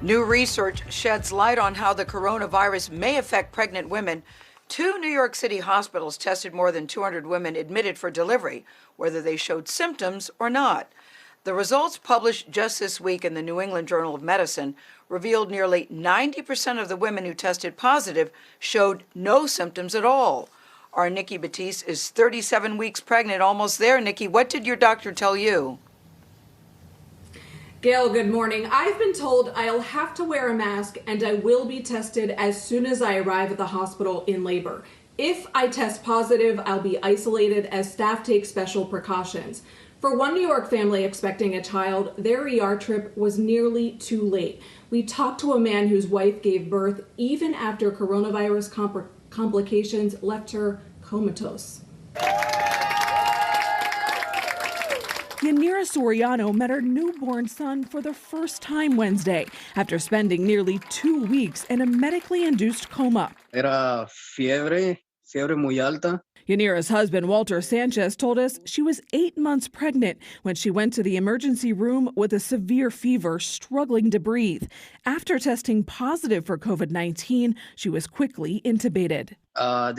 New research sheds light on how the coronavirus may affect pregnant women. Two New York City hospitals tested more than 200 women admitted for delivery, whether they showed symptoms or not. The results published just this week in the New England Journal of Medicine revealed nearly 90% of the women who tested positive showed no symptoms at all. Our Nikki Battiste is 37 weeks pregnant, almost there. Nikki, what did your doctor tell you? Gail, good morning. I've been told I'll have to wear a mask and I will be tested as soon as I arrive at the hospital in labor. If I test positive, I'll be isolated as staff take special precautions. For one New York family expecting a child, their ER trip was nearly too late. We talked to a man whose wife gave birth even after coronavirus complications left her comatose. Yanira Soriano met her newborn son for the first time Wednesday after spending nearly 2 weeks in a medically induced coma. Era fiebre muy alta. Yanira's husband, Walter Sanchez, told us she was 8 months pregnant when she went to the emergency room with a severe fever, struggling to breathe. After testing positive for COVID-19, she was quickly intubated. At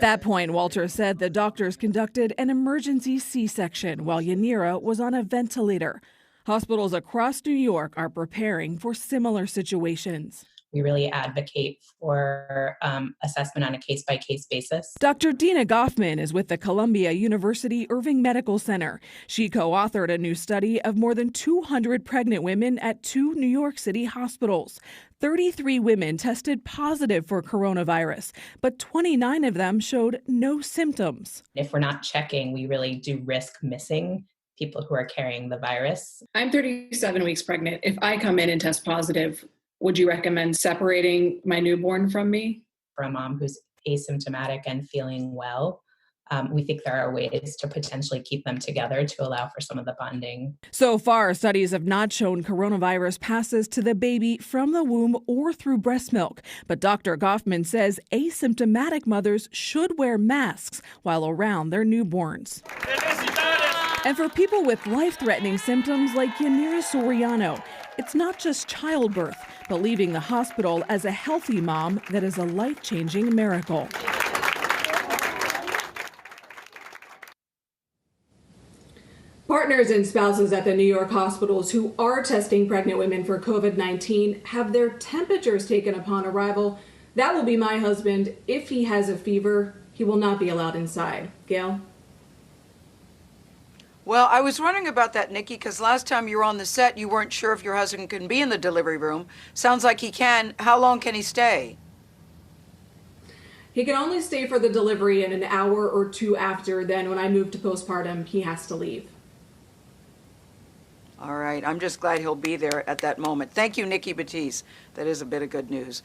that point, Walter said the doctors conducted an emergency C-section while Yanira was on a ventilator. Hospitals across New York are preparing for similar situations. We really advocate for assessment on a case-by-case basis. Dr. Dina Goffman is with the Columbia University Irving Medical Center. She co-authored a new study of more than 200 pregnant women at 2 New York City hospitals. 33 women tested positive for coronavirus, but 29 of them showed no symptoms. If we're not checking, we really do risk missing people who are carrying the virus. I'm 37 weeks pregnant. If I come in and test positive, would you recommend separating my newborn from me? For a mom who's asymptomatic and feeling well, we think there are ways to potentially keep them together to allow for some of the bonding. So far, studies have not shown coronavirus passes to the baby from the womb or through breast milk. But Dr. Goffman says asymptomatic mothers should wear masks while around their newborns. And for people with life-threatening symptoms like Yanira Soriano, it's not just childbirth, but leaving the hospital as a healthy mom that is a life-changing miracle. Partners and spouses at the New York hospitals who are testing pregnant women for COVID-19 have their temperatures taken upon arrival. That will be my husband. If he has a fever, he will not be allowed inside. Gail? Well, I was wondering about that, Nikki, because last time you were on the set, you weren't sure if your husband can be in the delivery room. Sounds like he can. How long can he stay? He can only stay for the delivery and an hour or two after. Then when I move to postpartum, he has to leave. All right. I'm just glad he'll be there at that moment. Thank you, Nikki Battiste. That is a bit of good news.